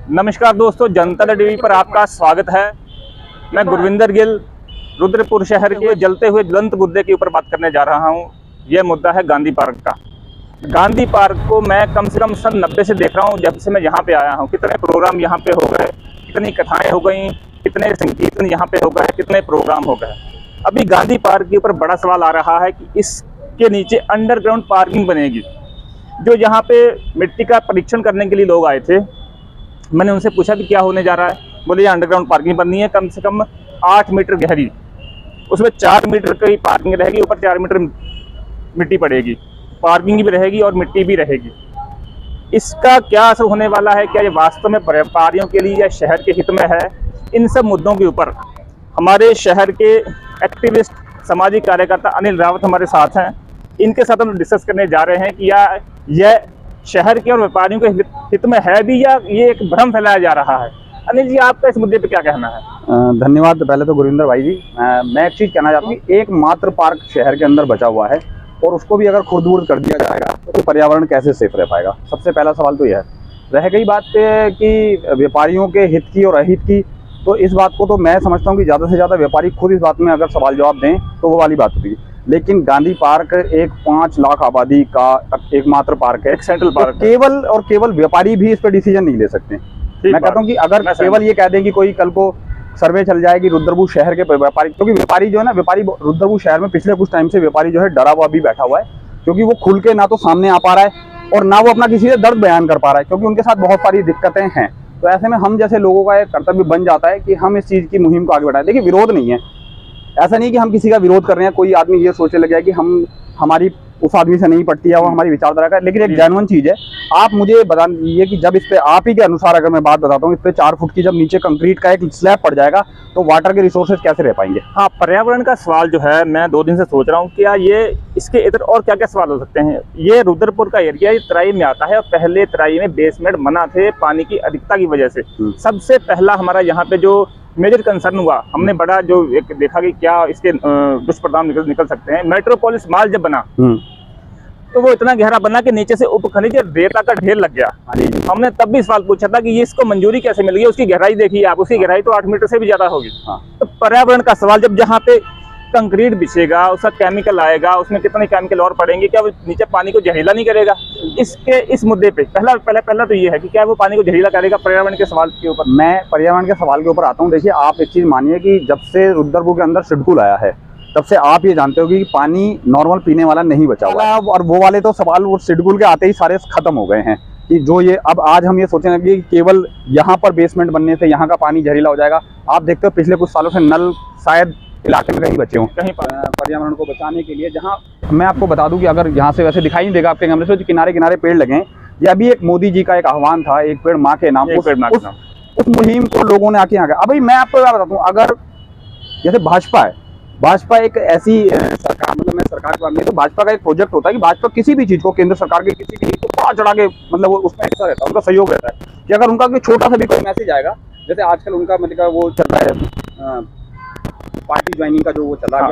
नमस्कार दोस्तों, जनता दल टीवी पर आपका स्वागत है। मैं गुरविंदर गिल रुद्रपुर शहर के जलते हुए ज्वलंत मुद्दे के ऊपर बात करने जा रहा हूं। यह मुद्दा है गांधी पार्क का। गांधी पार्क को मैं कम से कम सन 90 से देख रहा हूं, जब से मैं यहाँ पे आया हूं। कितने प्रोग्राम यहाँ पे हो गए, कितनी कथाएं हो गई, कितने संकीर्तन यहाँ पे हो गए, कितने प्रोग्राम हो गए। अभी गांधी पार्क के ऊपर बड़ा सवाल आ रहा है कि इसके नीचे अंडरग्राउंड पार्किंग बनेगी। जो यहाँ पे मिट्टी का परीक्षण करने के लिए लोग आए थे, मैंने उनसे पूछा कि क्या होने जा रहा है। बोले ये अंडरग्राउंड पार्किंग बननी है, कम से कम 8 मीटर गहरी, उसमें 4 मीटर की पार्किंग रहेगी, ऊपर 4 मीटर मिट्टी पड़ेगी, पार्किंग भी रहेगी और मिट्टी भी रहेगी। इसका क्या असर होने वाला है, क्या ये वास्तव में व्यापारियों के लिए या शहर के हित में है? इन सब मुद्दों के ऊपर हमारे शहर के एक्टिविस्ट सामाजिक कार्यकर्ता अनिल रावत हमारे साथ हैं। इनके साथ हम डिस्कस करने जा रहे हैं कि यह शहर के और व्यापारियों के हित में है भी, या ये एक भ्रम फैलाया जा रहा है। अनिल जी, आपका इस मुद्दे पे क्या कहना है? धन्यवाद। पहले तो गुरविंदर भाई जी, मैं एक चीज़ कहना चाहता हूँ कि एकमात्र पार्क शहर के अंदर बचा हुआ है और उसको भी अगर खुर्द-बुर्द कर दिया जाएगा तो पर्यावरण कैसे सेफ रह पाएगा? सबसे पहला सवाल तो यह है। रह गई बात कि व्यापारियों के हित की और अहित की, तो इस बात को तो मैं समझता हूँ कि ज़्यादा से ज़्यादा व्यापारी खुद इस बात में अगर सवाल जवाब दें तो वो वाली बात होगी। लेकिन गांधी पार्क एक 5 लाख आबादी का एकमात्र पार्क है, एक सेंट्रल पार्क। तो केवल व्यापारी भी इस पर डिसीजन नहीं ले सकते। मैं कहता हूँ कि अगर केवल ये कह दें कि कोई कल को सर्वे चल जाए कि रुद्रपुर शहर के व्यापारी, क्योंकि व्यापारी जो है ना, व्यापारी रुद्रपुर शहर में पिछले कुछ टाइम से व्यापारी जो है डरा हुआ भी बैठा हुआ है, क्योंकि वो खुल के ना तो सामने आ पा रहा है और ना वो अपना किसी से दर्द बयान कर पा रहा है, क्योंकि उनके साथ बहुत सारी दिक्कतें हैं। तो ऐसे में हम जैसे लोगों का एक कर्तव्य बन जाता है कि हम इस चीज़ की मुहिम को आगे बढ़ाएं। देखिए, विरोध नहीं है, ऐसा नहीं कि हम किसी का विरोध कर रहे हैं। कोई आदमी ये सोचने लगे कि हमारी उस आदमी से नहीं पड़ती है, वो हमारी विचारधारा का, लेकिन एक जेन्युइन चीज़ है। आप मुझे बता दीजिए कि जब इस पे आप ही के अनुसार अगर मैं बात बताता हूँ, इस पे 4 फुट की जब नीचे कंक्रीट का एक स्लैब पड़ जाएगा तो वाटर के रिसोर्सेज कैसे रह पाएंगे? हाँ, पर्यावरण का सवाल जो है, मैं 2 दिन से सोच रहा हूँ क्या ये इसके इधर और क्या क्या सवाल हो सकते हैं। ये रुद्रपुर का एरिया ये तराई में आता है और पहले तराई में बेसमेंट बना थे पानी की अधिकता की वजह से। सबसे पहला हमारा यहाँ पे जो मेजर कंसर्न हुआ, हमने बड़ा जो एक देखा कि क्या इसके दुष्परिणाम निकल सकते हैं। मेट्रोपोलिस माल जब बना तो वो इतना गहरा बना कि नीचे से उपखनिज रेता का ढेर लग गया। हमने तब भी सवाल पूछा था कि ये इसको मंजूरी कैसे मिल गई। उसकी गहराई देखिए आप, उसकी गहराई तो 8 मीटर से भी ज्यादा होगी। तो पर्यावरण का सवाल, जब जहाँ पे कंक्रीट बिछेगा, उसका केमिकल आएगा, उसमें कितने केमिकल और पड़ेंगे, क्या वो नीचे पानी को जहरीला नहीं करेगा? इस मुद्दे पे पहला तो ये है कि क्या वो पानी को जहरीला करेगा? पर्यावरण के सवाल के ऊपर मैं पर्यावरण के सवाल के ऊपर आता हूँ। देखिए, आप एक चीज़ मानिए कि जब से रुद्रपुर के अंदर शेड्यूल आया है, तब से आप ये जानते हो कि पानी नॉर्मल पीने वाला नहीं बचा हुआ है। और वो वाले तो सवाल वो शेड्यूल के आते ही सारे खत्म हो गए हैं कि जो ये अब आज हम ये सोचने लगे कि केवल यहाँ पर बेसमेंट बनने से यहाँ का पानी जहरीला हो जाएगा। आप देखते हो पिछले कुछ सालों से नल शायद इलाके में कहीं बचे हों, कहीं पर्यावरण को बचाने के लिए। जहाँ मैं आपको बता दूं कि अगर यहाँ से वैसे दिखाई नहीं देगा आपके कैमरे से, किनारे किनारे पेड़ लगे हैं। ये अभी एक मोदी जी का एक आह्वान था, एक पेड़ माँ के नाम। उस मुहिम को लोगों ने आके यहाँ का। अभी मैं आपको क्या बताता हूँ, अगर जैसे भाजपा एक ऐसी सरकार, मतलब मैं सरकार को नहीं, तो भाजपा का एक प्रोजेक्ट होता है कि भाजपा किसी भी चीज़ को, केंद्र सरकार के किसी भी चीज़ को बड़ा चढ़ा के, मतलब वो उसमें हिस्सा रहता है, उनका सहयोग रहता है कि अगर उनका कोई छोटा सा भी कोई मैसेज आएगा, जैसे आजकल उनका मतलब वो चल रहा है पार्टी ज्वाइनिंग का जो वो चल रहा है,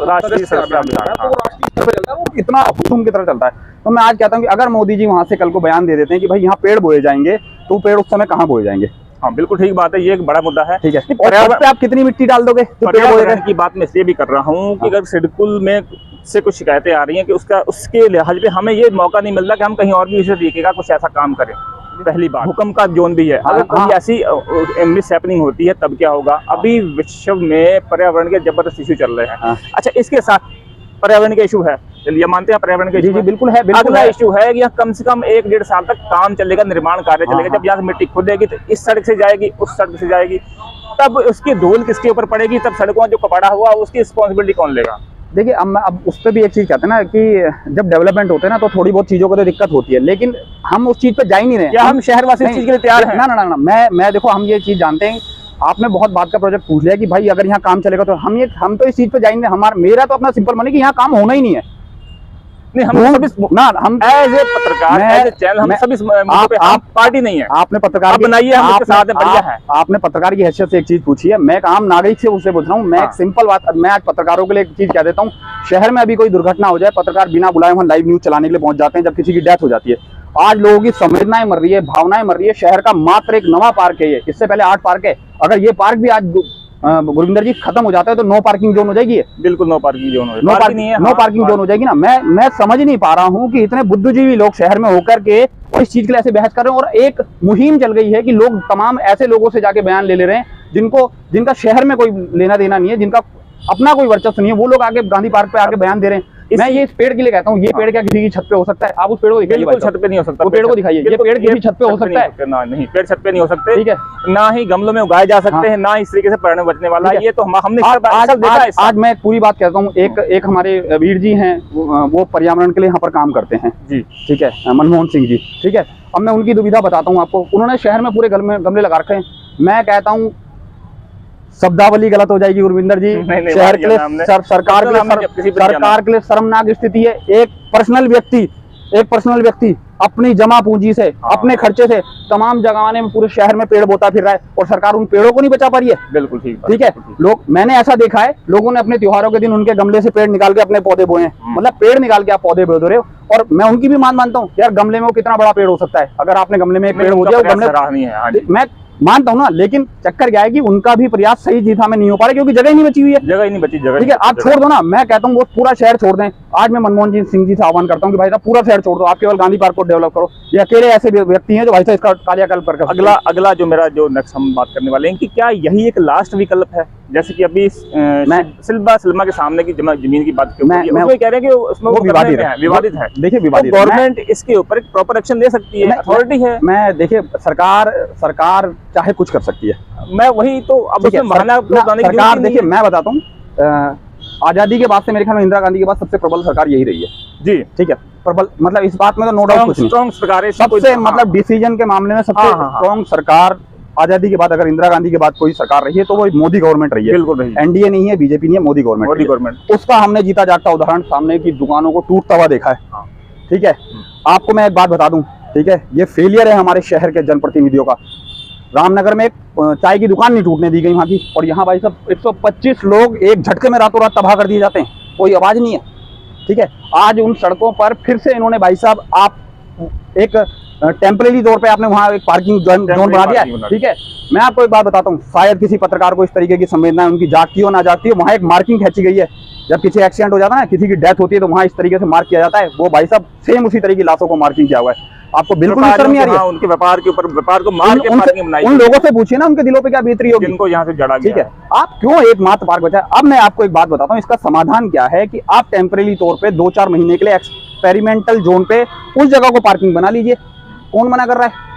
राष्ट्रीय स्तर पे चलता है, वो इतना हुक्म की तरह चलता है। तो मैं आज कहता हूँ कि अगर मोदी जी वहाँ से कल को बयान दे देते हैं कि भाई यहाँ पेड़ बोए जाएंगे, तो पेड़ उस समय कहाँ बोए जाएंगे? हाँ, बिल्कुल ठीक बात है, ये एक बड़ा मुद्दा है। ठीक है, पर्यावरण पे आप कितनी मिट्टी डाल दोगे? पर्यावरण की बात मैं इसलिए भी कर रहा हूँ कि अगर शेड्यूल में से कुछ शिकायतें आ रही हैं कि उसके लिहाज पे हमें ये मौका नहीं मिल रहा कि हम कहीं और भी इसी तरीके का कुछ ऐसा काम करें। पहली बात, भूकंप का जोन भी है। अगर कोई ऐसी मिस हैपनिंग होती है तब क्या होगा? अभी विश्व में पर्यावरण के जबरदस्त इशू चल रहे हैं। अच्छा, इसके साथ पर्यावरण के इशू है, चलिए मानते हैं पर्यावरण के इशू। बिल्कुल है। अगला इशू है कि यहाँ कम से कम 1-1.5 साल तक काम चलेगा, निर्माण कार्य चलेगा। जब यहाँ से मिट्टी खुदेगी तो इस सड़क से जाएगी, उस सड़क से जाएगी, तब उसकी धूल किसके ऊपर पड़ेगी? तब सड़कों जो कबाड़ा हुआ उसकी रिस्पॉन्सिबिलिटी कौन लेगा? देखिए, अब उस पर भी एक चीज़ कहते हैं ना कि जब डेवलपमेंट होते हैं ना तो थोड़ी बहुत चीज़ों को तो दिक्कत होती है, लेकिन हम उस चीज़ पे जा ही नहीं रहे। क्या हम शहरवासी इस चीज़ के लिए तैयार हैं? ना, मैं देखो, हम ये चीज़ जानते हैं। आपने बहुत बात का प्रोजेक्ट पूछ लिया कि भाई अगर यहाँ काम चलेगा तो हम तो इस चीज़ पे जा ही नहीं रहे। मेरा तो अपना सिंपल मन है कि यहाँ काम होना ही नहीं है। नहीं, हम एज ए पत्रकार, एज ए चैनल, हम सभी आप पार्टी नहीं है। आपने पत्रकार बनाइए, हम उसके साथ बढ़िया है। आपने पत्रकार की हैसियत से एक चीज पूछी है, मैं एक आम नागरिक से उससे पूछ रहा हूँ। मैं एक सिंपल बात, मैं आज पत्रकारों के लिए एक चीज कह देता हूँ। शहर में अभी कोई दुर्घटना हो जाए, पत्रकार बिना बुलाए वहाँ लाइव न्यूज चलाने के लिए पहुंच जाते हैं जब किसी की डेथ हो जाती है। आज लोगों की संवेदनाएं मर रही है, भावनाएं मर रही है। शहर का मात्र एक नवा पार्क है ये, इससे पहले 8 पार्क है। अगर ये पार्क भी आज गुरविंदर जी खत्म हो जाता है तो नो पार्किंग जोन हो जाएगी ये। बिल्कुल no parking zone no parking zone हो जाएगी ना। मैं समझ नहीं पा रहा हूँ कि इतने बुद्धिजीवी लोग शहर में होकर के और इस चीज के लिए ऐसे बहस कर रहे हैं। और एक मुहिम चल गई है कि लोग तमाम ऐसे लोगों से जाके बयान ले रहे हैं जिनका शहर में कोई लेना देना नहीं है, जिनका अपना कोई वर्चस्व नहीं है, वो लोग आगे गांधी पार्क पे आके बयान दे रहे हैं। मैं ये इस पेड़ के लिए कहता हूँ, ये पेड़ क्या किसी की छत पे हो सकता है? आप उस पेड़ को दिखाइए। बिल्कुल छत पे नहीं हो सकता, वो पेड़ को दिखाइए। ये पेड़ किसी छत पे हो सकता है? ना, नहीं, पेड़ छत पे नहीं हो सकते। ठीक है, ना ही गमलों में उगाए जा सकते हैं, ना इस तरीके से पर्यावरण बचने वाला है। ये तो हमने आज मैं पूरी बात कहता हूँ। एक हमारे वीर जी हैं, वो पर्यावरण के लिए यहाँ पर काम करते हैं जी, ठीक है, मनमोहन सिंह जी, ठीक है। अब मैं उनकी दुविधा बताता हूँ आपको। उन्होंने शहर में पूरे गमले लगा रखे हैं। मैं कहता हूँ शब्दावली गलत हो जाएगी गुरविंदर जी। शहर के लिए सरकार के लिए शर्मनाक स्थिति है। एक पर्सनल व्यक्ति अपनी जमा पूंजी से, अपने खर्चे से तमाम जगह में पूरे शहर में पेड़ बोता फिर रहा है और सरकार उन पेड़ों को नहीं बचा पा रही है। बिल्कुल ठीक है। मैंने ऐसा देखा है, लोगों ने अपने त्योहारों के दिन उनके गमले से पेड़ निकाल के अपने पौधे बोए हैं। मतलब पेड़ निकाल के आप पौधे बो रहे हो। और मैं उनकी भी मानता हूँ यार, गमले में वो कितना बड़ा पेड़ हो सकता है। अगर आपने गमले में एक पेड़ बो दिया, मैं मानता हूँ ना, लेकिन चक्कर क्या है कि उनका भी प्रयास सही दिशा में नहीं हो पा रहा क्योंकि जगह ही नहीं बची हुई है। जगह ही नहीं बची, ठीक है। आप छोड़ दो ना, मैं कहता हूँ वो पूरा शहर छोड़ दें। आज मैं मनमोहन सिंह जी से आह्वान करता हूँ कि भाई साहब पूरा शहर छोड़ दो, आप केवल गांधी पार्क को डेवलप करो। ये अकेले ऐसे व्यक्ति हैं जो भाई साहब इसका कायाकल्प कर। अगला जो मेरा जो नेक्स्ट हम बात करने वाले हैं कि क्या यही एक लास्ट विकल्प है? जैसे कि अभी मैं सिल्मा के सामने की जमीन की बात मैं कह रहे हैं कि उसमें वो विवादित है। देखिए, विवादित गवर्नमेंट इसके ऊपर एक प्रॉपर एक्शन ले सकती है, अथॉरिटी है। मैं देखिए, सरकार चाहे कुछ कर सकती है। मैं वही तो अब सरकार, देखिए मैं बताता हूँ, आजादी के बाद से मेरे ख्याल में इंदिरा गांधी के बाद सबसे प्रबल सरकार यही रही है जी, ठीक है। प्रबल मतलब इस बात में तो नो डाउट कुछ नहीं। स्ट्रॉन्ग सरकार है सबसे, मतलब डिसीजन के मामले में सबसे स्ट्रॉन्ग सरकार आजादी के बाद, अगर इंदिरा गांधी के बाद कोई सरकार रही है तो वो मोदी गवर्नमेंट रही है। बिल्कुल, एनडीए नहीं है, बीजेपी नहीं है, मोदी गवर्नमेंट। उसका हमने जीता जागता उदाहरण सामने की दुकानों को टूटता हुआ देखा है, ठीक है। आपको मैं एक बात बता दूं, ठीक है, ये फेलियर है हमारे शहर के जनप्रतिनिधियों का। रामनगर में एक चाय की दुकान नहीं टूटने दी गई वहां की, और यहाँ भाई साहब 125 लोग एक झटके में रातों रात तबाह कर दिए जाते हैं, कोई आवाज नहीं है, ठीक है। आज उन सड़कों पर फिर से इन्होंने, भाई साहब, आप एक टेम्परेरी तौर पे आपने वहाँ एक पार्किंग जोन बना दिया है, ठीक है। मैं आपको एक बात बताता हूँ, शायद किसी पत्रकार को इस तरीके की संवेदना उनकी जागती हो ना जागती हो, वहाँ एक मार्किंग खींची गई है। जब किसी एक्सीडेंट हो जाता है ना, किसी की डेथ होती है, तो वहाँ इस तरीके से मार्क किया जाता है। वो भाई साहब सेम उसी तरीके की लाशों को मार्किंग किया हुआ है। आपको बिल्कुल शर्म नहीं आ रही है? उनके व्यापार के ऊपर, व्यापार को मार के मार्किंग बनाई। उन लोगों से पूछिए ना, उनके दिलों पे क्या बीत रही होगी, जिनको यहाँ से जड़ा गया, ठीक है। आप क्यों एकमात्र पार्क बचा है? अब मैं आपको एक बात बताता हूँ, इसका समाधान क्या है कि आप टेम्परेरी तौर पे 2-4 महीने के लिए एक्सपेरिमेंटल जोन पे उस जगह को पार्किंग बना लीजिए। कौन मना कर रहा है?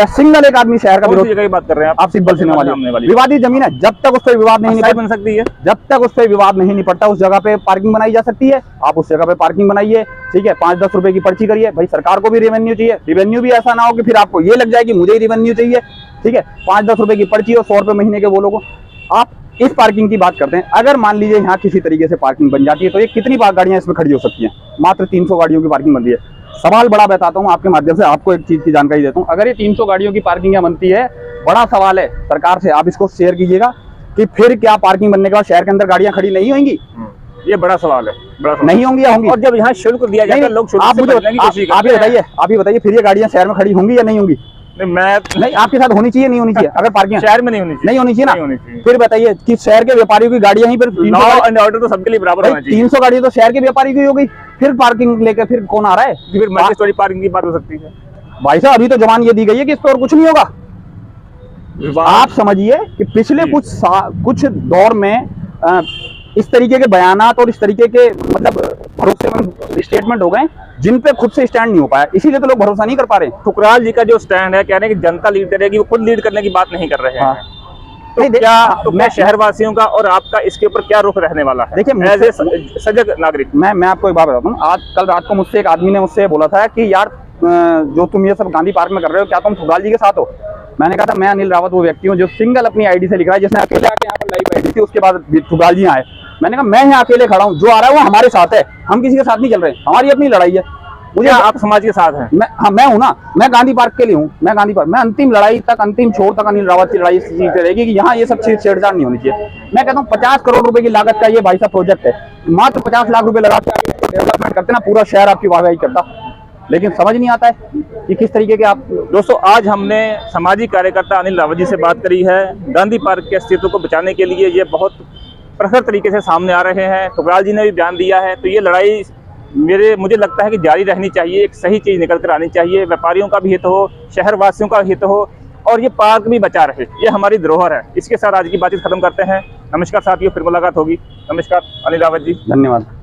सिंगल एक आदमी शहर का विरोध जगह की बात कर रहे हैं आप, सिंबल सिनेमा वाली विवादित जमीन है, जब तक उस पर विवाद नहीं निपट सकती है, जब तक उस पर विवाद नहीं निपटता, उस जगह पे पार्किंग बनाई जा सकती है। आप उस जगह पे पार्किंग बनाइए, ठीक है। 5-10 रुपए की पर्ची करिए। भाई सरकार को भी रेवेन्यू चाहिए, रेवेन्यू भी ऐसा ना हो कि फिर आपको ये लग जाए कि मुझे ही रेवेन्यू चाहिए, ठीक है। 5-10 रुपए की पर्ची और 100 रुपए महीने के वो लोगों। आप इस पार्किंग की बात करते हैं, अगर मान लीजिए यहाँ किसी तरीके से पार्किंग बन जाती है तो ये कितनी गाड़ियां इसमें खड़ी हो सकती हैं? मात्र 300 गाड़ियों की पार्किंग बन रही है। सवाल बड़ा बताता हूँ आपके माध्यम से, आपको एक चीज की जानकारी देता हूँ। अगर ये 300 गाड़ियों की पार्किंग यहाँ बनती है, बड़ा सवाल है सरकार से, आप इसको शेयर कीजिएगा कि फिर क्या पार्किंग बनने के बाद शहर के अंदर गाड़ियां खड़ी नहीं होंगी? ये बड़ा सवाल है, नहीं होंगी या होंगी? और जब यहाँ शुल्क दिया जाता है, लोग आप ही बताइए, फिर ये गाड़ियां शहर में खड़ी होंगी या नहीं होंगी? नहीं, आपके साथ होनी चाहिए, नहीं होनी चाहिए? अगर पार्किंग शहर में नहीं होनी चाहिए ना, फिर बताइए कि शहर के व्यापारियों की गाड़ियां ही फिर लॉ एंड ऑर्डर तो सबके लिए बराबर होना चाहिए। 300 गाड़ियां तो शहर के व्यापारी की हो गई, फिर पार्किंग लेकर फिर कौन आ रहा है? फिर मल्टी पार्किंग की बात हो सकती है। भाई साहब, अभी तो जबान ये दी गई है कि इस पर और कुछ नहीं होगा। आप समझिए कि पिछले कुछ दौर में इस तरीके के बयानात और इस तरीके के मतलब भरोसेमंद स्टेटमेंट हो गए जिन पे खुद से स्टैंड नहीं हो पाया, इसीलिए तो लोग भरोसा नहीं कर पा रहे। ठुकराल जी का जो स्टैंड है, कह रहे हैं कि जनता लीड करेगी, वो खुद लीड करने की बात नहीं कर रहे हैं। तो क्या मैं शहरवासियों का और आपका इसके ऊपर क्या रुख रहने वाला है? देखिए, एज ए सजग नागरिक, मैं आपको एक बात बताता हूँ। कल रात को मुझसे एक आदमी ने मुझसे बोला था कि यार जो तुम ये सब गांधी पार्क में कर रहे हो, क्या तुम ठुकराल जी के साथ हो? मैंने कहा था मैं अनिल रावत वो व्यक्ति हूँ जो सिंगल अपनी आईडी से लिख रहा है, जिसने अकेले आके यहाँ पर लाइव आईडी थी, उसके बाद ठुकराल जी आए। मैंने कहा मैं यहाँ अकेले खड़ा हूँ, जो आ रहा है वो हमारे साथ है, हम किसी के साथ नहीं चल रहे, हमारी अपनी लड़ाई है। मुझे आप समाज के साथ हैं? मैं हूँ ना, मैं गांधी पार्क के लिए हूँ, मैं गांधी पार्क, मैं अंतिम लड़ाई तक, अंतिम छोर तक अनिल रावत की लड़ाई इस चीज पे रहेगी कि यहाँ ये सब चीज छेड़छाड़ नहीं होनी चाहिए। मैं कहता हूँ 50 करोड़ रुपए की लागत का ये भाई साहब प्रोजेक्ट है, मात्र 50 लाख रुपए लगा के डेवलपमेंट करते ना, पूरा शहर आपकी वाहवाही करता। लेकिन समझ नहीं आता है कि किस तरीके के आप। दोस्तों, आज हमने सामाजिक कार्यकर्ता अनिल रावत जी से बात करी है। गांधी पार्क के अस्तित्व को बचाने के लिए ये बहुत प्रखर तरीके से सामने आ रहे हैं। ठुकराल जी ने भी बयान दिया है। तो ये लड़ाई मुझे लगता है कि जारी रहनी चाहिए। एक सही चीज़ निकल कर आनी चाहिए। व्यापारियों का भी हित हो, शहरवासियों का हित हो, और ये पार्क भी बचा रहे। ये हमारी धरोहर है। इसके साथ आज की बातचीत खत्म करते हैं। नमस्कार साथियों, फिर मुलाकात होगी। नमस्कार अनिल रावत जी। धन्यवाद।